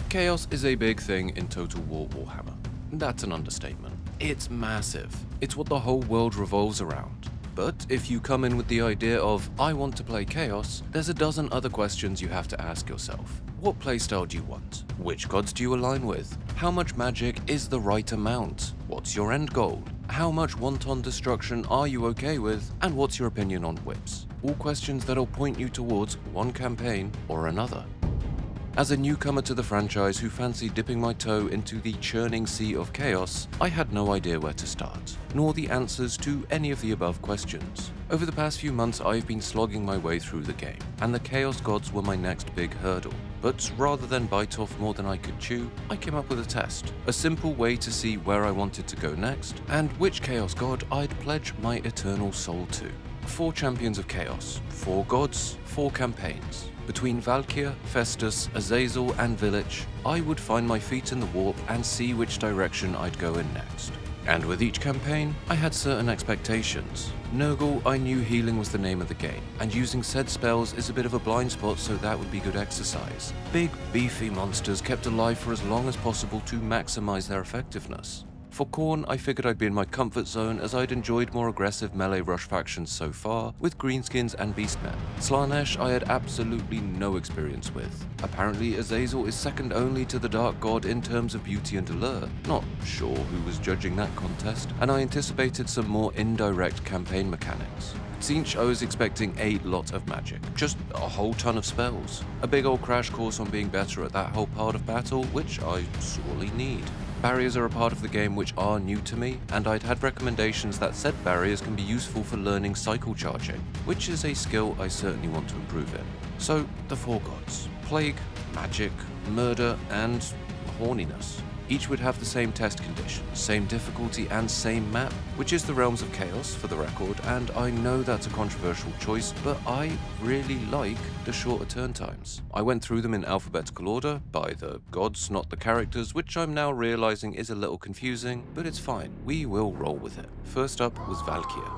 Chaos is a big thing in Total War Warhammer. That's an understatement. It's massive. It's what the whole world revolves around. But if you come in with the idea of, I want to play Chaos, there's a dozen other questions you have to ask yourself. What playstyle do you want? Which gods do you align with? How much magic is the right amount? What's your end goal? How much wanton destruction are you okay with? And what's your opinion on whips? All questions that'll point you towards one campaign or another. As a newcomer to the franchise who fancied dipping my toe into the churning sea of chaos, I had no idea where to start, nor the answers to any of the above questions. Over the past few months, I've been slogging my way through the game, and the Chaos Gods were my next big hurdle. But rather than bite off more than I could chew, I came up with a test, a simple way to see where I wanted to go next, and which Chaos God I'd pledge my eternal soul to. 4 champions of chaos, 4 gods, 4 campaigns. Between Valkia, Festus, Azazel and Vilitch, I would find my feet in the warp and see which direction I'd go in next. And with each campaign, I had certain expectations. Nurgle, I knew healing was the name of the game, and using said spells is a bit of a blind spot, so that would be good exercise. Big, beefy monsters kept alive for as long as possible to maximize their effectiveness. For Khorne, I figured I'd be in my comfort zone as I'd enjoyed more aggressive melee rush factions so far, with greenskins and beastmen. Slaanesh I had absolutely no experience with. Apparently Azazel is second only to the Dark God in terms of beauty and allure. Not sure who was judging that contest, and I anticipated some more indirect campaign mechanics. Tzeentch I was expecting a lot of magic, just a whole ton of spells. A big old crash course on being better at that whole part of battle, which I sorely need. Barriers are a part of the game which are new to me, and I'd had recommendations that said barriers can be useful for learning cycle charging, which is a skill I certainly want to improve in. So, the 4 gods: plague, magic, murder, and horniness. Each would have the same test conditions, same difficulty, and same map, which is the Realms of Chaos, for the record, and I know that's a controversial choice, but I really like the shorter turn times. I went through them in alphabetical order, by the gods, not the characters, which I'm now realizing is a little confusing, but it's fine, we will roll with it. First up was Valkia.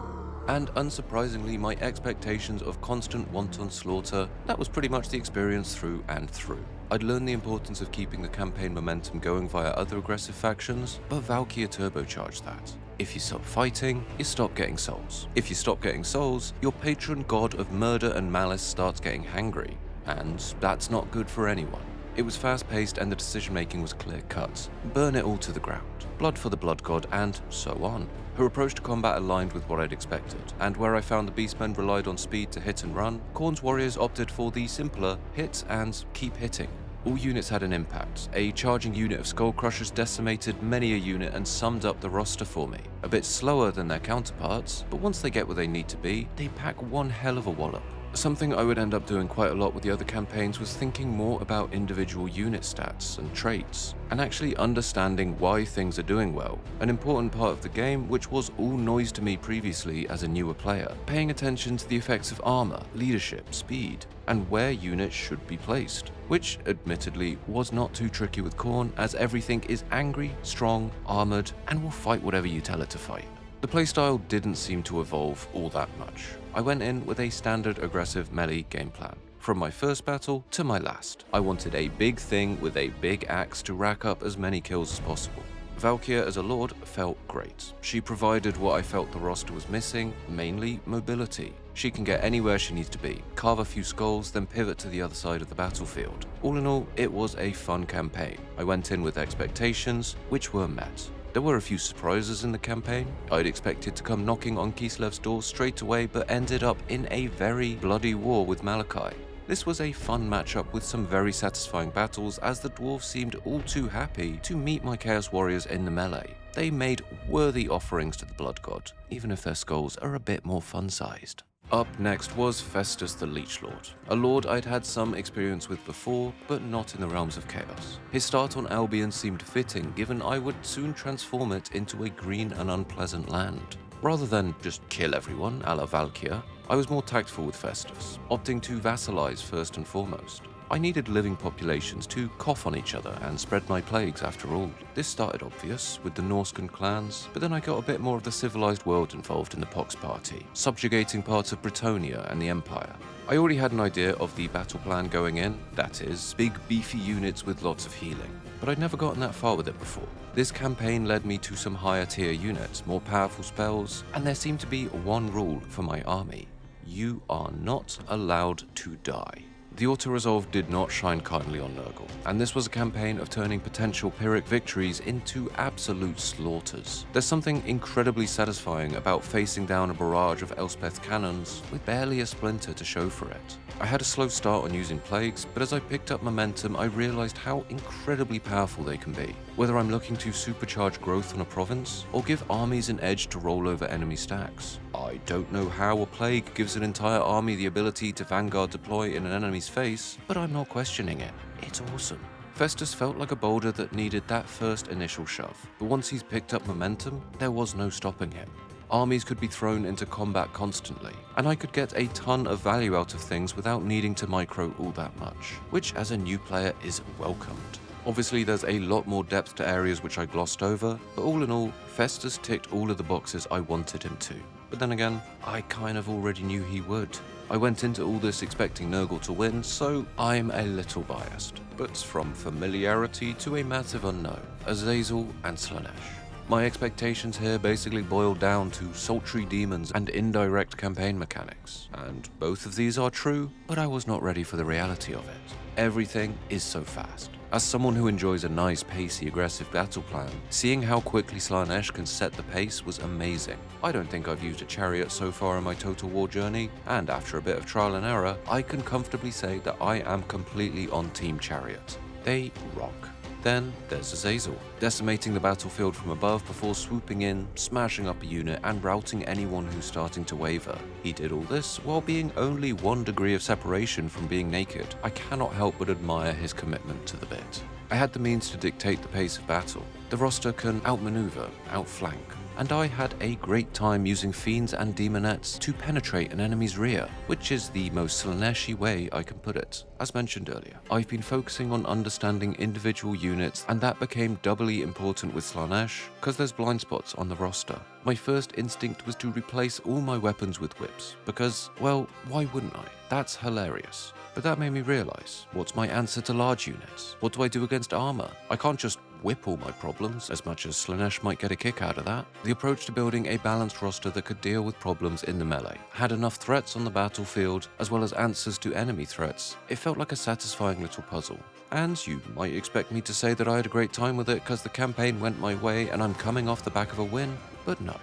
And unsurprisingly, my expectations of constant wanton slaughter, that was pretty much the experience through and through. I'd learned the importance of keeping the campaign momentum going via other aggressive factions, but Valkia turbocharged that. If you stop fighting, you stop getting souls. If you stop getting souls, your patron god of murder and malice starts getting hangry, and that's not good for anyone. It was fast-paced and the decision-making was clear-cut. Burn it all to the ground. Blood for the blood god, and so on. Her approach to combat aligned with what I'd expected, and where I found the beastmen relied on speed to hit and run, Khorne's warriors opted for the simpler hit and keep hitting. All units had an impact. A charging unit of Skull Crushers decimated many a unit and summed up the roster for me. A bit slower than their counterparts, but once they get where they need to be, they pack one hell of a wallop. Something I would end up doing quite a lot with the other campaigns was thinking more about individual unit stats and traits, and actually understanding why things are doing well, an important part of the game which was all noise to me previously as a newer player, paying attention to the effects of armor, leadership, speed, and where units should be placed, which admittedly was not too tricky with Khorne, as everything is angry, strong, armored, and will fight whatever you tell it to fight. The playstyle didn't seem to evolve all that much. I went in with a standard aggressive melee game plan. From my first battle to my last, I wanted a big thing with a big axe to rack up as many kills as possible. Valkia as a lord felt great. She provided what I felt the roster was missing, mainly mobility. She can get anywhere she needs to be, carve a few skulls, then pivot to the other side of the battlefield. All in all, it was a fun campaign. I went in with expectations, which were met. There were a few surprises in the campaign. I'd expected to come knocking on Kislev's door straight away, but ended up in a very bloody war with Malachi. This was a fun matchup with some very satisfying battles, as the dwarves seemed all too happy to meet my Chaos Warriors in the melee. They made worthy offerings to the Blood God, even if their skulls are a bit more fun-sized. Up next was Festus the Leechlord, a lord I'd had some experience with before, but not in the Realms of Chaos. His start on Albion seemed fitting, given I would soon transform it into a green and unpleasant land. Rather than just kill everyone a la Valkia, I was more tactful with Festus, opting to vassalize first and foremost. I needed living populations to cough on each other and spread my plagues after all. This started obvious with the Norscan clans, but then I got a bit more of the civilized world involved in the Pox Party, subjugating parts of Bretonnia and the Empire. I already had an idea of the battle plan going in, that is, big beefy units with lots of healing, but I'd never gotten that far with it before. This campaign led me to some higher tier units, more powerful spells, and there seemed to be one rule for my army. You are not allowed to die. The auto-resolve did not shine kindly on Nurgle, and this was a campaign of turning potential Pyrrhic victories into absolute slaughters. There's something incredibly satisfying about facing down a barrage of Elspeth cannons with barely a splinter to show for it. I had a slow start on using plagues, but as I picked up momentum, I realized how incredibly powerful they can be. Whether I'm looking to supercharge growth on a province, or give armies an edge to roll over enemy stacks. I don't know how a plague gives an entire army the ability to vanguard deploy in an enemy's face, but I'm not questioning it. It's awesome. Festus felt like a boulder that needed that first initial shove, but once he's picked up momentum, there was no stopping him. Armies could be thrown into combat constantly, and I could get a ton of value out of things without needing to micro all that much, which as a new player is welcomed. Obviously there's a lot more depth to areas which I glossed over, but all in all, Festus ticked all of the boxes I wanted him to. But then again, I kind of already knew he would. I went into all this expecting Nurgle to win, so I'm a little biased. But from familiarity to a massive unknown, Azazel and Slaanesh. My expectations here basically boiled down to sultry demons and indirect campaign mechanics. And both of these are true, but I was not ready for the reality of it. Everything is so fast. As someone who enjoys a nice, pacey, aggressive battle plan, seeing how quickly Slaanesh can set the pace was amazing. I don't think I've used a chariot so far in my Total War journey, and after a bit of trial and error, I can comfortably say that I am completely on Team Chariot. They rock. Then there's Azazel, decimating the battlefield from above before swooping in, smashing up a unit and routing anyone who's starting to waver. He did all this while being only 1 degree of separation from being naked. I cannot help but admire his commitment to the bit. I had the means to dictate the pace of battle. The roster can outmaneuver, outflank, and I had a great time using fiends and demonettes to penetrate an enemy's rear, which is the most Slaanesh-y way I can put it. As mentioned earlier, I've been focusing on understanding individual units, and that became doubly important with Slaanesh because there's blind spots on the roster. My first instinct was to replace all my weapons with whips, because, well, why wouldn't I? That's hilarious. But that made me realize, what's my answer to large units? What do I do against armor? I can't just whip all my problems, as much as Slaanesh might get a kick out of that. The approach to building a balanced roster that could deal with problems in the melee, had enough threats on the battlefield, as well as answers to enemy threats. It felt like a satisfying little puzzle. And you might expect me to say that I had a great time with it because the campaign went my way and I'm coming off the back of a win, but no.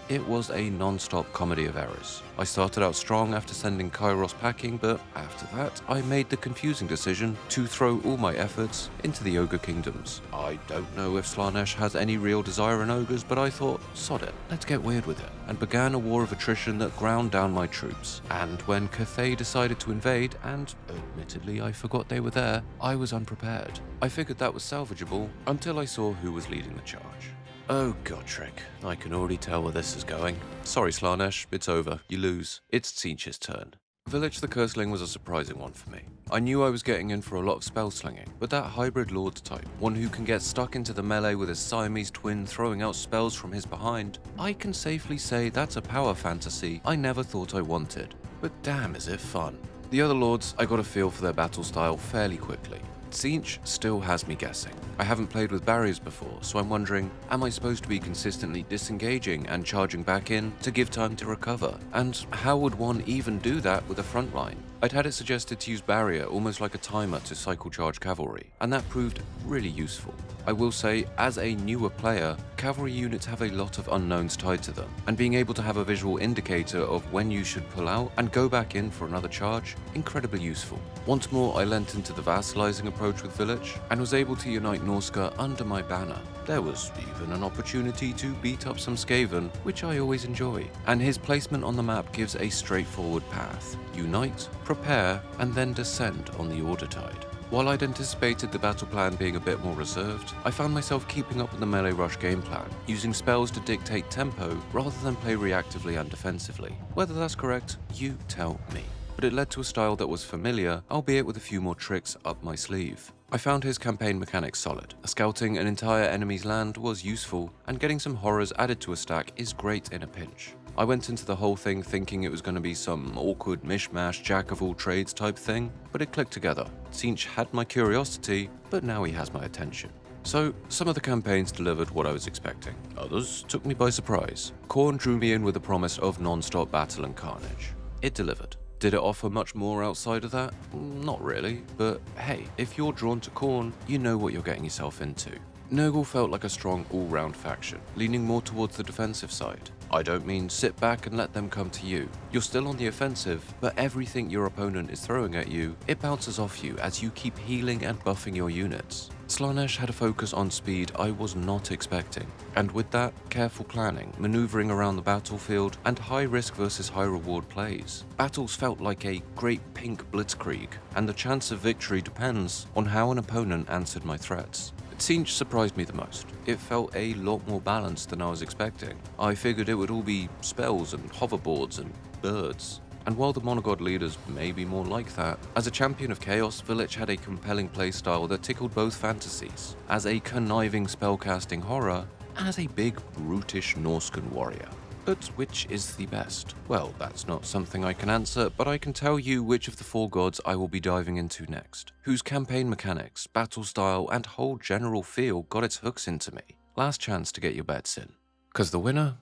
It was a non-stop comedy of errors. I started out strong after sending Kairos packing, but after that, I made the confusing decision to throw all my efforts into the Ogre Kingdoms. I don't know if Slaanesh has any real desire in ogres, but I thought, sod it, let's get weird with it, and began a war of attrition that ground down my troops. And when Cathay decided to invade, and admittedly I forgot they were there, I was unprepared. I figured that was salvageable until I saw who was leading the charge. Oh Godric, I can already tell where this is going. Sorry Slaanesh, it's over, you lose. It's Tzeentch's turn. Vilitch the Curseling was a surprising one for me. I knew I was getting in for a lot of spell slinging, but that hybrid lord type, one who can get stuck into the melee with his Siamese twin throwing out spells from his behind, I can safely say that's a power fantasy I never thought I wanted. But damn is it fun. The other lords, I got a feel for their battle style fairly quickly. Tzeentch still has me guessing. I haven't played with barriers before, so I'm wondering, am I supposed to be consistently disengaging and charging back in to give time to recover? And how would one even do that with a front line? I'd had it suggested to use barrier almost like a timer to cycle charge cavalry, and that proved really useful. I will say, as a newer player, cavalry units have a lot of unknowns tied to them, and being able to have a visual indicator of when you should pull out and go back in for another charge, incredibly useful. Once more, I lent into the vassalizing approach with Vilitch, and was able to unite Norsca under my banner. There was even an opportunity to beat up some Skaven, which I always enjoy, and his placement on the map gives a straightforward path. Unite, prepare, and then descend on the Order Tide. While I'd anticipated the battle plan being a bit more reserved, I found myself keeping up with the melee rush game plan, using spells to dictate tempo rather than play reactively and defensively. Whether that's correct, you tell me. but it led to a style that was familiar, albeit with a few more tricks up my sleeve. I found his campaign mechanics solid. Scouting an entire enemy's land was useful, and getting some horrors added to a stack is great in a pinch. I went into the whole thing thinking it was going to be some awkward mishmash jack-of-all-trades type thing, but it clicked together. Tzeentch had my curiosity, but now he has my attention. So, some of the campaigns delivered what I was expecting. Others took me by surprise. Khorne drew me in with the promise of non-stop battle and carnage. It delivered. Did it offer much more outside of that? Not really, but hey, if you're drawn to Khorne, you know what you're getting yourself into. Nurgle felt like a strong all-round faction, leaning more towards the defensive side. I don't mean sit back and let them come to you. You're still on the offensive, but everything your opponent is throwing at you, it bounces off you as you keep healing and buffing your units. Slaanesh had a focus on speed I was not expecting, and with that, careful planning, maneuvering around the battlefield, and high risk versus high reward plays. Battles felt like a great pink blitzkrieg, and the chance of victory depends on how an opponent answered my threats. Tzeentch surprised me the most. It felt a lot more balanced than I was expecting. I figured it would all be spells and hoverboards and birds. And while the monogod leaders may be more like that, as a champion of chaos, Vilitch had a compelling playstyle that tickled both fantasies, as a conniving spellcasting horror, and as a big brutish Norscan warrior. But which is the best? Well, that's not something I can answer, but I can tell you which of the four gods I will be diving into next, whose campaign mechanics, battle style, and whole general feel got its hooks into me. Last chance to get your bets in. 'Cause the winner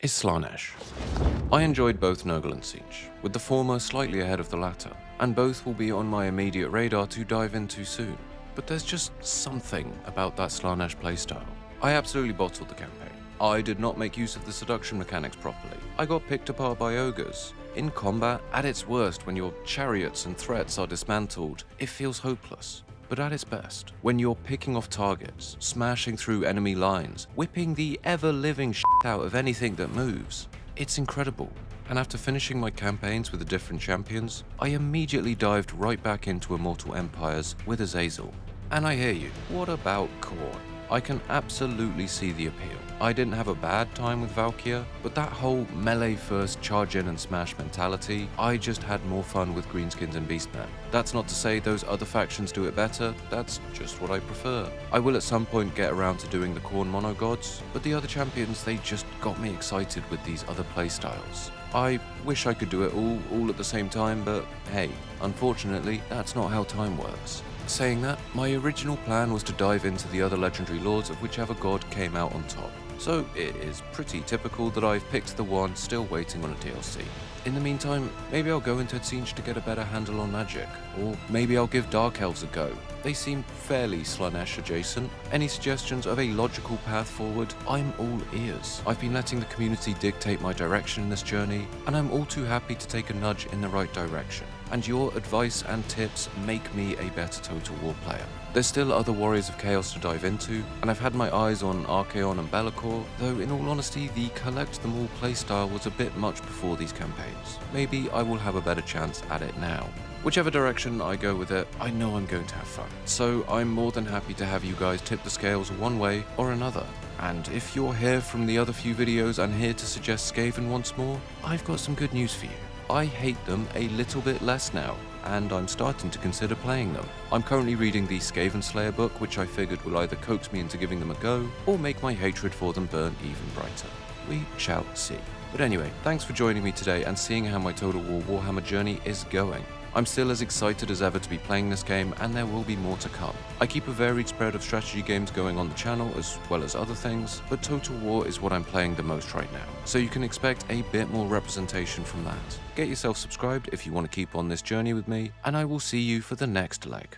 is Slaanesh. I enjoyed both Nurgle and Tzeentch, with the former slightly ahead of the latter, and both will be on my immediate radar to dive into soon. But there's just something about that Slaanesh playstyle. I absolutely bottled the campaign. I did not make use of the seduction mechanics properly. I got picked apart by ogres. In combat, at its worst, when your chariots and threats are dismantled, it feels hopeless. But at its best, when you're picking off targets, smashing through enemy lines, whipping the ever-living shit out of anything that moves, it's incredible. And after finishing my campaigns with the different champions, I immediately dived right back into Immortal Empires with Azazel. And I hear you, what about Khorne? I can absolutely see the appeal. I didn't have a bad time with Valkia, but that whole melee first charge in and smash mentality, I just had more fun with Greenskins and Beastmen. That's not to say those other factions do it better, that's just what I prefer. I will at some point get around to doing the Khorne monogods, but the other champions, they just got me excited with these other playstyles. I wish I could do it all at the same time, but hey, unfortunately, that's not how time works. Saying that, my original plan was to dive into the other legendary lords of whichever god came out on top. So it is pretty typical that I've picked the one still waiting on a DLC. In the meantime, maybe I'll go into Tzeentch to get a better handle on magic, or maybe I'll give Dark Elves a go. They seem fairly Slaanesh adjacent. Any suggestions of a logical path forward? I'm all ears. I've been letting the community dictate my direction in this journey, and I'm all too happy to take a nudge in the right direction. And your advice and tips make me a better Total War player. There's still other Warriors of Chaos to dive into, and I've had my eyes on Archaon and Be'lakor, though in all honesty the collect them all playstyle was a bit much before these campaigns. Maybe I will have a better chance at it now. Whichever direction I go with it, I know I'm going to have fun. So I'm more than happy to have you guys tip the scales one way or another. And if you're here from the other few videos and here to suggest Skaven once more, I've got some good news for you. I hate them a little bit less now, and I'm starting to consider playing them. I'm currently reading the Skaven Slayer book, which I figured will either coax me into giving them a go, or make my hatred for them burn even brighter. We shall see. But anyway, thanks for joining me today and seeing how my Total War Warhammer journey is going. I'm still as excited as ever to be playing this game, and there will be more to come. I keep a varied spread of strategy games going on the channel as well as other things, but Total War is what I'm playing the most right now, so you can expect a bit more representation from that. Get yourself subscribed if you want to keep on this journey with me, and I will see you for the next leg.